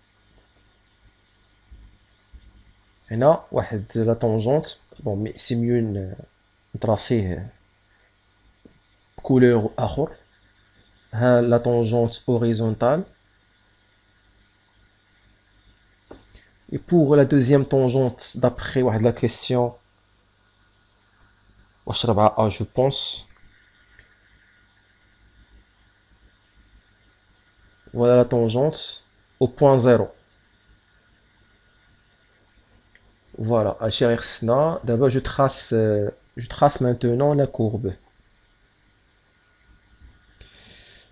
هنا واحد la tangente. Bon, mais c'est mieux نتراسيه couleur آخر. La tangente horizontale. Et pour la deuxième tangente, d'après la question, je pense. Voilà la tangente au point 0. Voilà, d'abord je trace maintenant la courbe.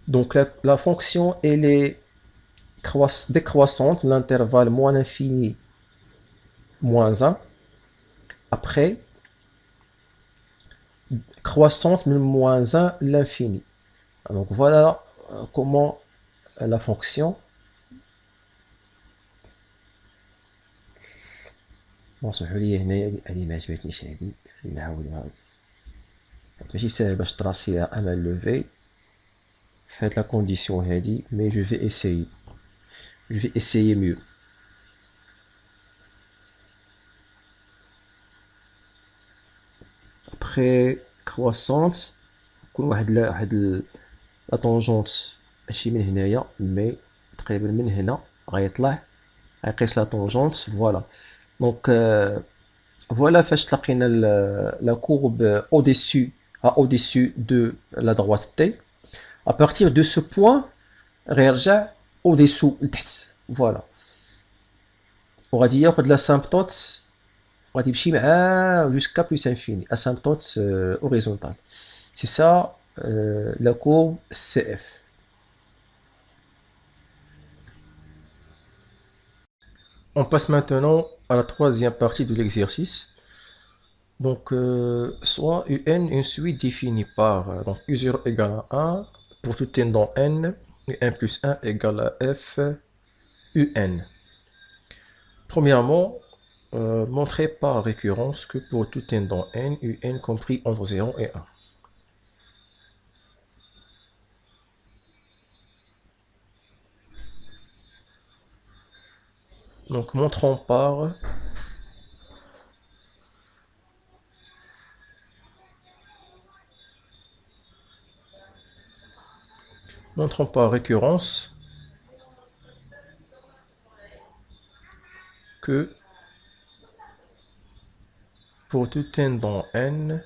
Donc la fonction elle est décroissante, l'intervalle moins l'infini moins 1. Après, croissante mais moins 1 l'infini. Donc voilà comment la fonction. Bon, سمحوا لي هنايا هذه ما عجبتنيش هذه نعاودوها. ماشي ساهل باش تراسيها أمام لوفي في هاد لا كونديسيون هادي mais je vais essayer mieux. Après croissante كل واحد لا طونجونت ماشي من هنايا مي تقريبا من هنا غيطلع غيقيس لا طونجونت. فوالا دونك voilà فاش تلاقينا la courbe au-dessus de la droite T. À partir de ce point غيرجع au-dessous لتحت. فوالا وغادي ياخد l'asymptote غادي يمشي معاه jusqu'à plus infini, asymptote horizontale. C'est ça la courbe CF. On passe maintenant à la troisième partie de l'exercice. Donc, soit UN, une suite définie par donc U0 égale à 1 pour tout n dans n, UN plus 1 égale à F UN. Premièrement, montrer par récurrence que pour tout n dans n, UN compris entre 0 et 1. Donc, montrons par récurrence que pour tout n dans n,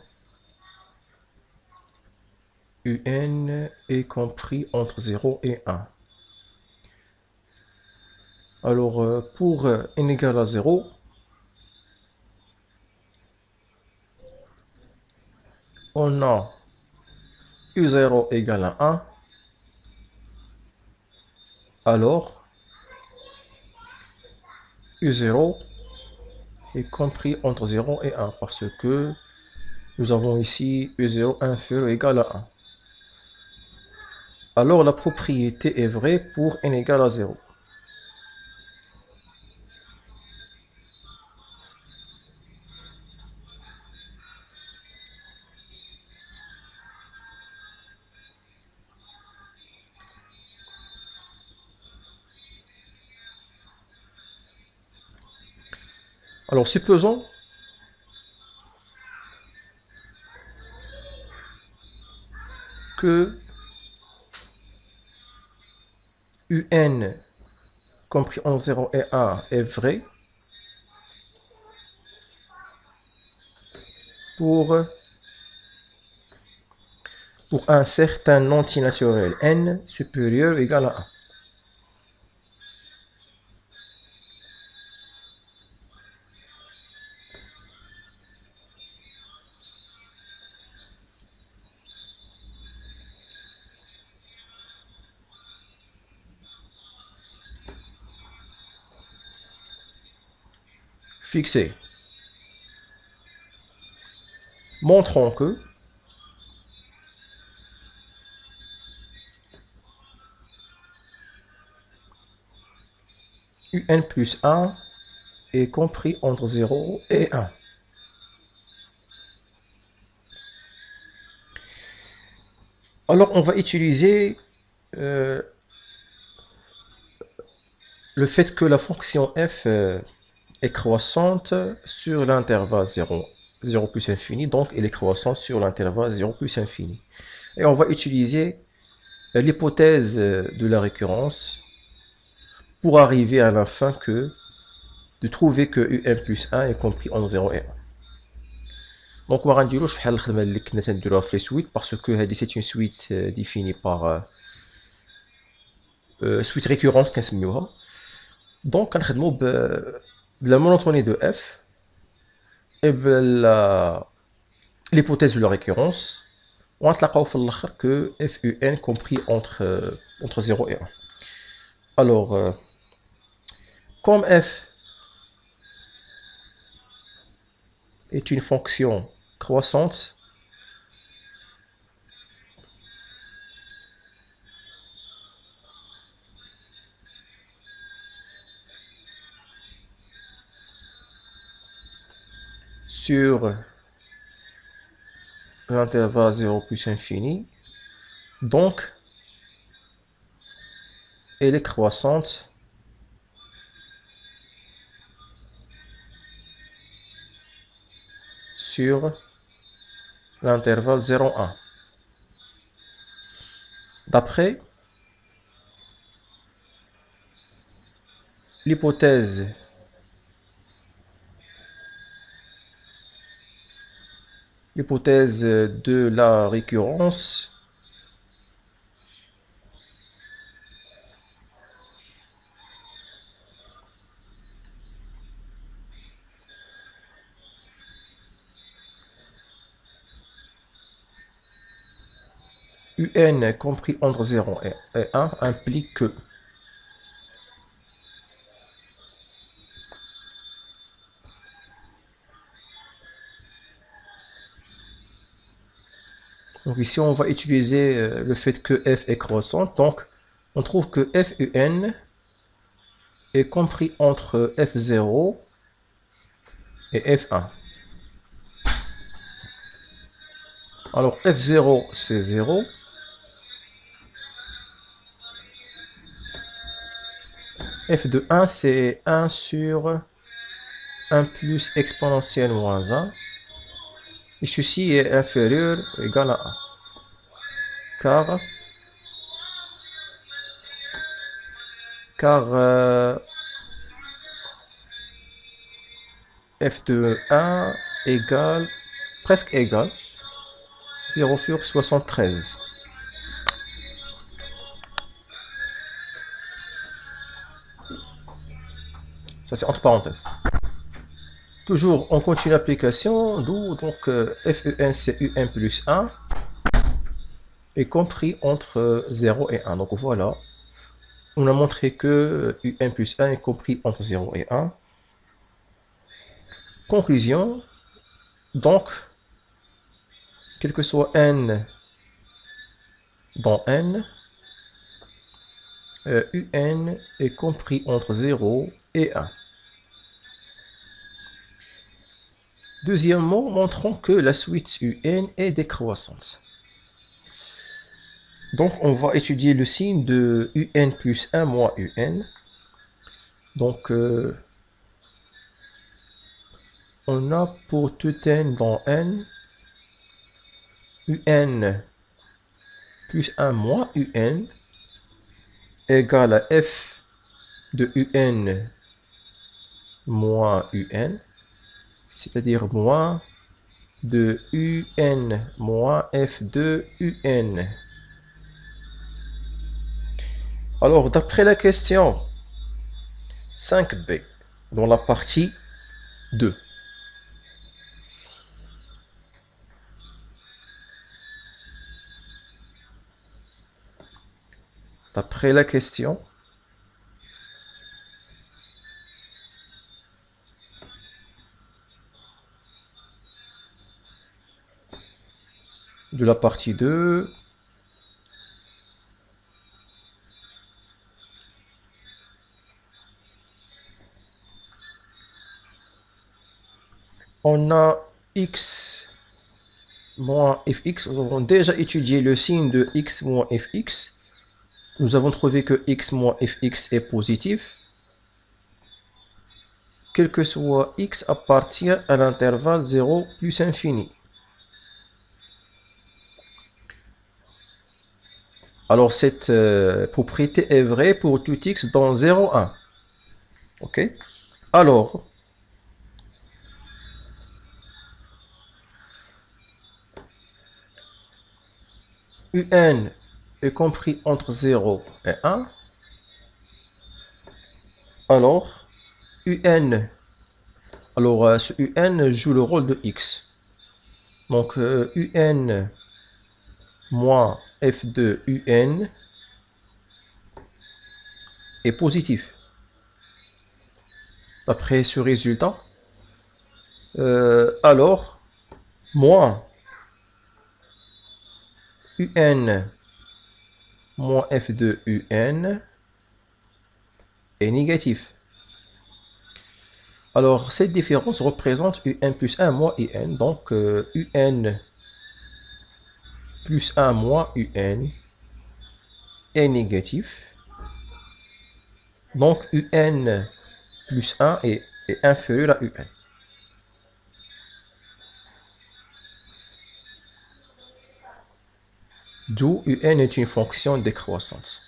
UN est compris entre 0 et 1. Alors, pour n égale à 0, on a U0 égale à 1. Alors, U0 est compris entre 0 et 1 parce que nous avons ici U0 inférieur ou égal à 1. Alors, la propriété est vraie pour n égale à 0. Alors, supposons que UN compris entre 0 et 1 est vrai pour un certain antinaturel n supérieur ou égal à 1. Fixé. Montrons que UN plus 1 est compris entre 0 et 1. Alors, on va utiliser le fait que la fonction f est croissante sur l'intervalle 0 plus infini, donc elle est croissante sur l'intervalle 0 plus infini. Et on va utiliser l'hypothèse de la récurrence pour arriver à la fin de trouver que un plus 1 est compris entre 0 et 1. Donc, on va dire que les suites parce que c'est une suite définie par suite récurrente. Donc, on va la monotonie de f et l'hypothèse de la récurrence. On va voir que fun compris entre 0 et 1. Alors, comme f est une fonction croissante, sur l'intervalle 0 plus infini, donc elle est croissante sur l'intervalle 0,1. D'après l'hypothèse de la récurrence, un compris entre 0 et 1 implique que donc ici on va utiliser le fait que f est croissante, donc on trouve que fun est compris entre f0 et f1. Alors f0 c'est 0, f de 1 c'est 1 sur 1 plus exponentielle moins 1, et ceci est inférieur ou égal à 1, car f de 1 égale, presque égal, 0,73. Ça c'est entre parenthèses. Toujours on continue l'application, d'où donc fun c'est un plus 1 est compris entre 0 et 1. Donc voilà, on a montré que un plus 1 est compris entre 0 et 1. Conclusion, donc, quel que soit n dans n, un est compris entre 0 et 1. Deuxièmement, montrons que la suite un est décroissante. Donc, on va étudier le signe de un plus 1 moins un. Donc, on a pour tout n dans n, un plus 1 moins un égale à f de un moins un, c'est-à-dire moins de un moins f de un. Alors, d'après la question 5b, dans la partie 2, d'après la question de la partie 2, on a x moins fx. Nous avons déjà étudié le signe de x moins fx. Nous avons trouvé que x moins fx est positif, quel que soit x appartient à l'intervalle 0 plus infini. Alors cette propriété est vraie pour tout x dans 0, 1. Ok? Alors, un est compris entre 0 et 1. Alors, un, ce un joue le rôle de x. Donc, un moins f de un est positif. D'après ce résultat, alors, moins un moins f de un est négatif. Alors, cette différence représente un plus 1 moins un. Donc, un plus 1 moins un est négatif. Donc, un plus 1 est inférieur à un. D'où un est une fonction décroissante.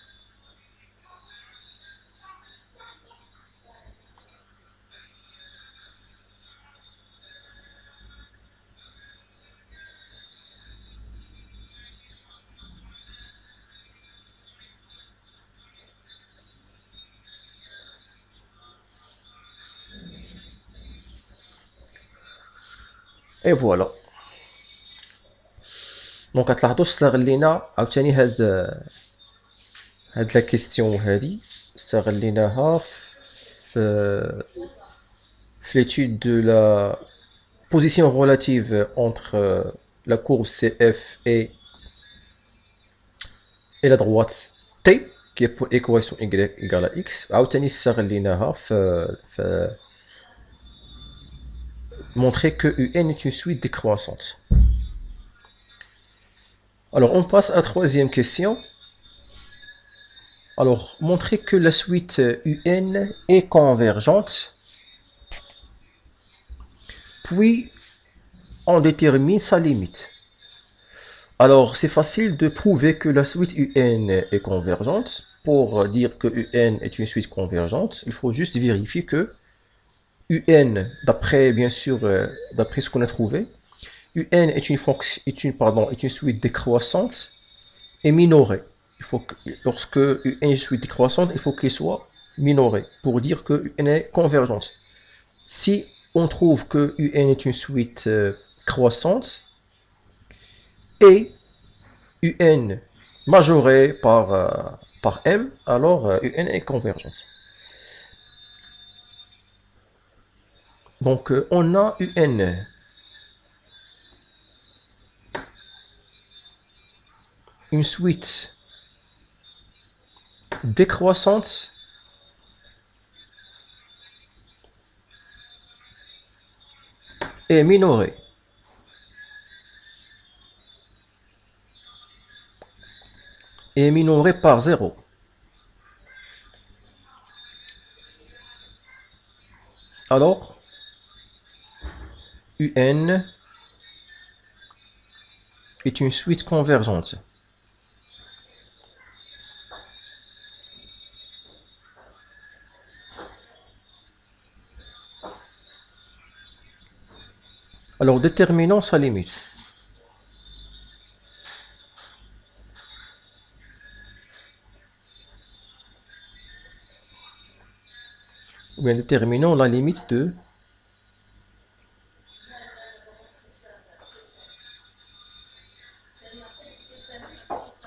Et voilà. دونك كتلاحظوا استغلينا عاوتاني هاد لا كيستيون هادي استغليناها في l'étude de la position relative entre la courbe CF et la droite T qui est pour équation y égale à x. عاوتاني استغليناها في montrer que un est une suite décroissante. Alors, on passe à la troisième question. Alors, montrer que la suite UN est convergente. Puis, on détermine sa limite. Alors, c'est facile de prouver que la suite UN est convergente. Pour dire que UN est une suite convergente, il faut juste vérifier que UN, d'après bien sûr, d'après ce qu'on a trouvé, UN est une suite décroissante et minorée. Il faut que, lorsque UN est une suite décroissante, il faut qu'elle soit minorée pour dire que UN est convergente. Si on trouve que UN est une suite croissante et UN majorée par M, alors UN est convergente. Donc on a UN une suite décroissante et minorée. Et minorée par 0. Alors, UN est une suite convergente. Alors, déterminons sa limite. Ou bien déterminons la limite de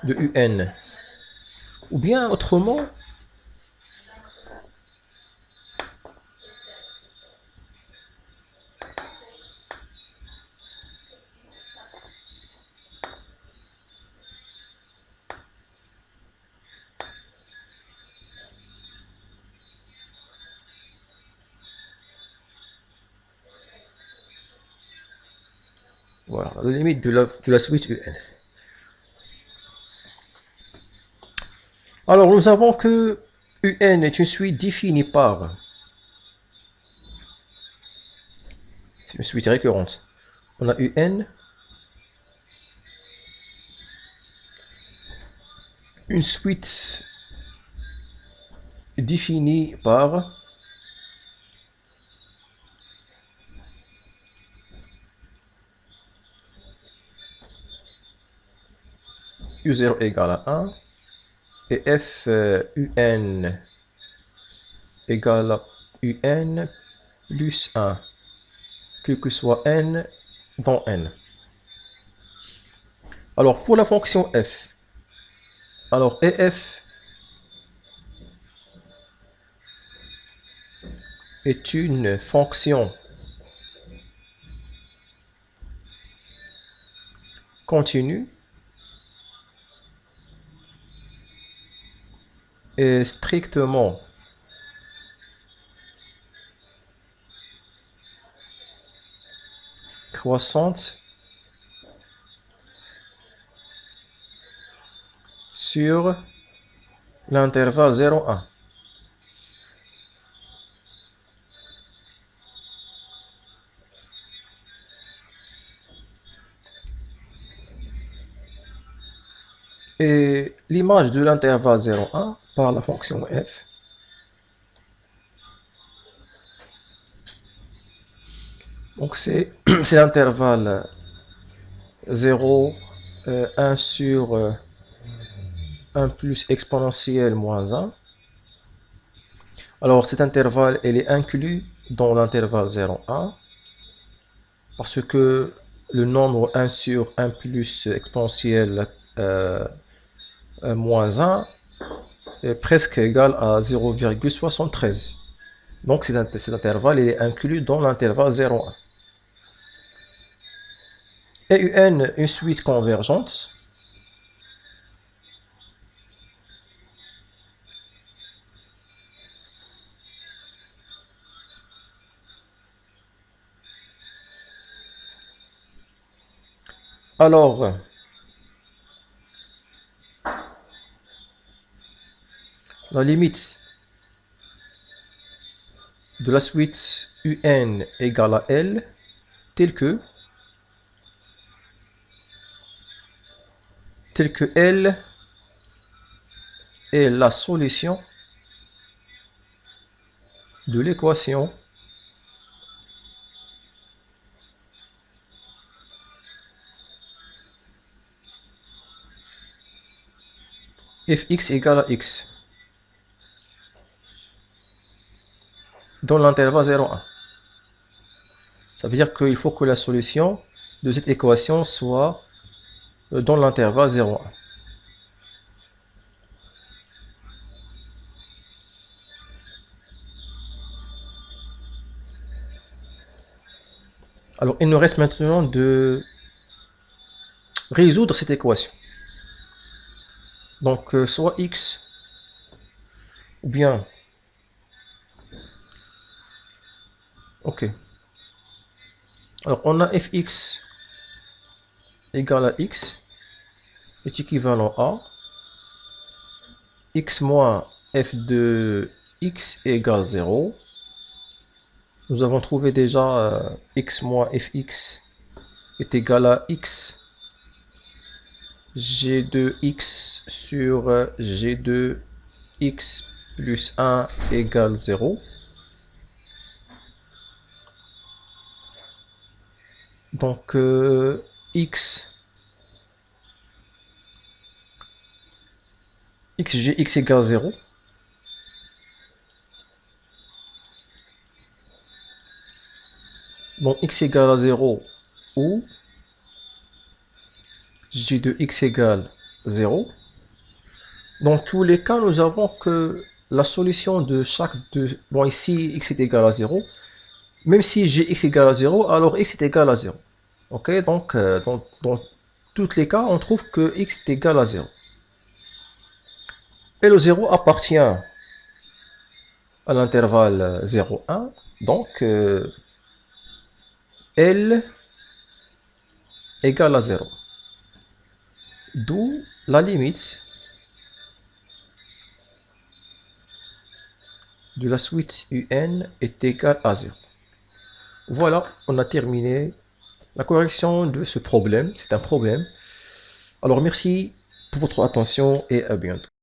UN. Ou bien autrement, voilà, la limite de la suite UN. Alors, nous avons que UN est une suite définie par... C'est une suite récurrente. On a UN une suite définie par U0 égale à 1 et f un égale à un plus 1, quel que soit n dans n. Alors pour la fonction f, alors ef est une fonction continue et strictement croissante sur l'intervalle 0,1. Et l'image de l'intervalle 0,1 par la fonction f, donc c'est l'intervalle 0, 1 sur 1 plus exponentielle moins 1. Alors cet intervalle, elle est inclus dans l'intervalle 0,1 parce que le nombre 1 sur 1 plus exponentielle moins 1 est presque égal à 0,73. Donc cet intervalle il est inclus dans l'intervalle 0,1. Et UN, une suite convergente, alors la limite de la suite UN égale à L telle que L est la solution de l'équation fx égale à x dans l'intervalle 0,1. Ça veut dire qu'il faut que la solution de cette équation soit dans l'intervalle 0,1. Alors, il nous reste maintenant de résoudre cette équation. Donc, soit x ou bien... Ok. Alors, on a fx égale à x est équivalent à x moins f de x égale 0. Nous avons trouvé déjà x moins fx est égal à x g de x sur g de x plus 1 égale 0. Donc x xg égale 0. Bon, x égale à 0 ou g de x égale 0. Dans tous les cas, nous avons que la solution de chaque de... Bon, ici, x est égal à 0. Même si gx égale à 0, alors x est égal à 0. Ok, donc dans tous les cas, on trouve que x est égal à 0. Et le 0 appartient à l'intervalle 0, 1. Donc, L égale à 0. D'où la limite de la suite UN est égale à 0. Voilà, on a terminé la correction de ce problème. C'est un problème. Alors, merci pour votre attention et à bientôt.